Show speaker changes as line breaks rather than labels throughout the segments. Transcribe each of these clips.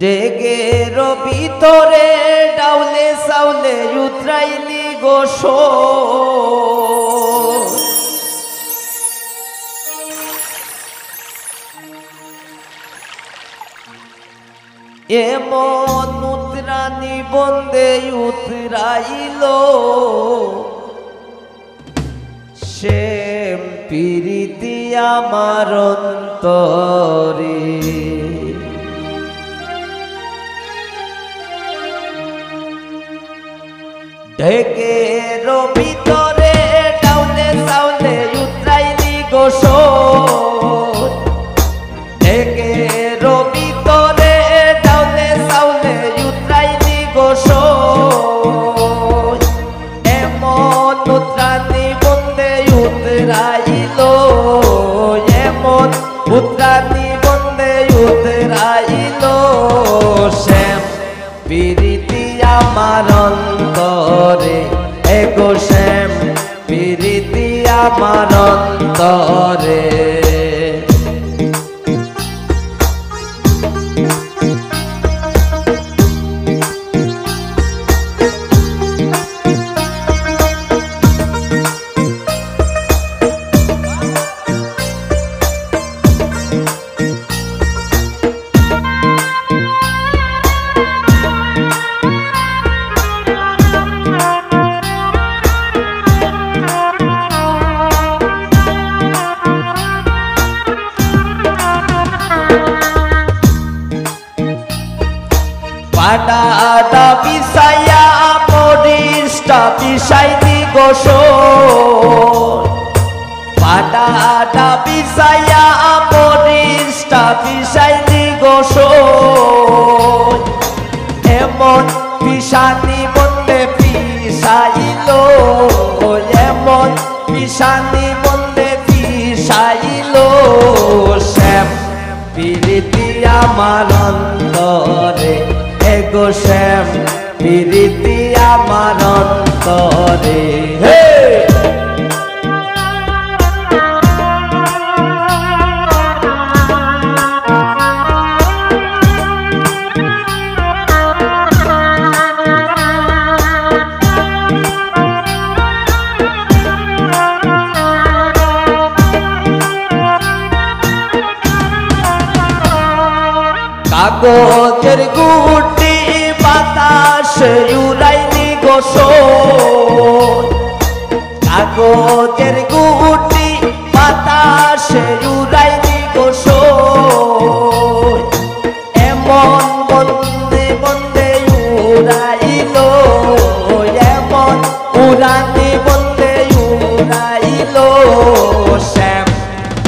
ডেগের ভিতরে ডাউলে চাউলে উতরাইলি গোস এমন উতরানি বন্দে উতরাইল শ্যাম প্রীতি আমার অন্তরে ঢেকের ভিতরে ডাউলে চাউলে উতরাইলি গোস ঢেকের ভিতরে ডাউলে চাউলে উতরাইলি গোস এমন উতরানি বন্দে উতরাইল এমন উতরানি বন্দে উতরাইল শ্যাম প্রীতি আমার অন্তরে এগো শ্যাম প্রীতি আমার অন্তরে পাডাডা বিছাইয়া মরিচটা বিছাইলি গোস পাডাডা বিছাইয়া মরিচটা বিছাইলি গোস এমন পিসানি বন্দে পিসাইল এমন পিসানি বন্দে পিসাইল শ্যাম প্রীতি আমার অন্তরে এগো শ্যাম প্রীতি আমার অন্তরে কাগজের গুটি বাতাস উড়াইলি গোস কাগজের গুটি বাতাস উড়াইলি গোস এমন বন্দে বন্দে উড়াইল এমন উড়ানি বন্দে উড়াইল শ্যাম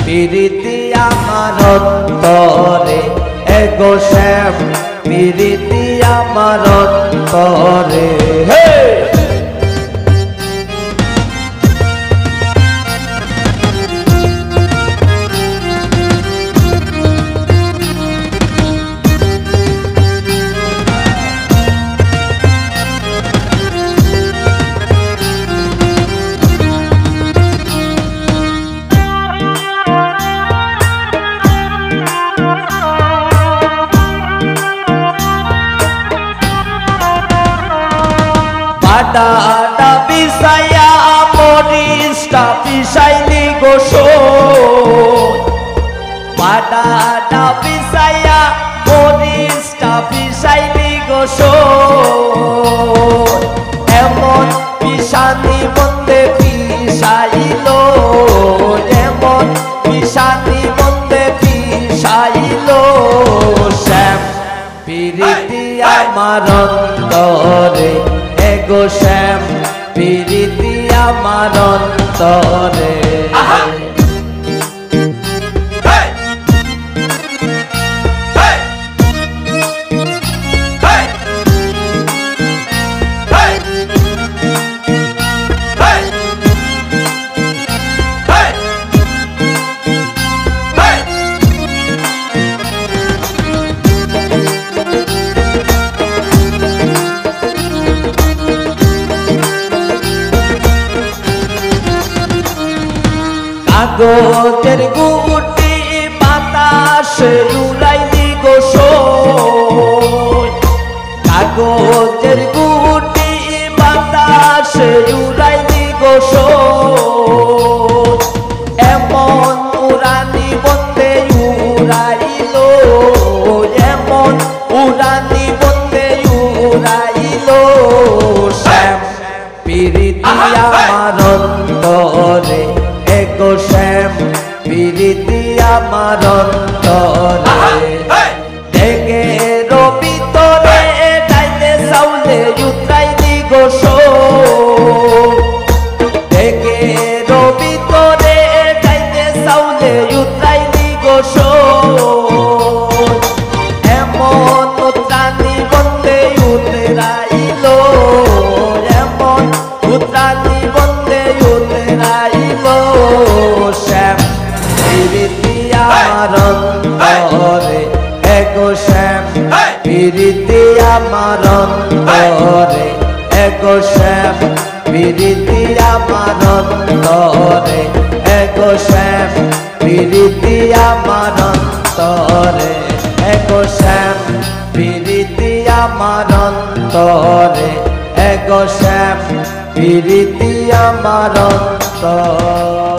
প্রীতি আমার অন্তরে এগো শ্যাম প্রীতি আমার অন্তরে পাডাডা বিছাইয়া মরিচটা বিছাইলি গোস পাডাডা বিছাইয়া মরিচটা বিছাইলি গোস এমন পিসানি বন্দে পিসাইল এমন পিসানি বন্দে পিসাইল শ্যাম প্রীতি আমার অন্তরে এগো শ্যাম প্রীতি আমার অন্তরে কাগজের গুটি বাতাস উড়াইলি গোস প্রীতি আমার অন্তরে দেখে রবি তোরে ডাইলে চাউলে উতরাই দি গোস দেখে রবি তোরে ডাইলে চাউলে উতরাই দি গোস এমন উত্রানি বন্দে উতরাইলো এমন উত্রানি বন্দে উতরাইলো শ্যাম প্রীতি আমার অন্তরে এগো শ্যাম প্রীতি আমার অন্তরে এগো শ্যাম প্রীতি আমার অন্তরে এগো শ্যাম প্রীতি আমার অন্তরে এগো শ্যাম প্রীতি আমার অন্তরে এগো শ্যাম প্রীতি আমার অন্তরে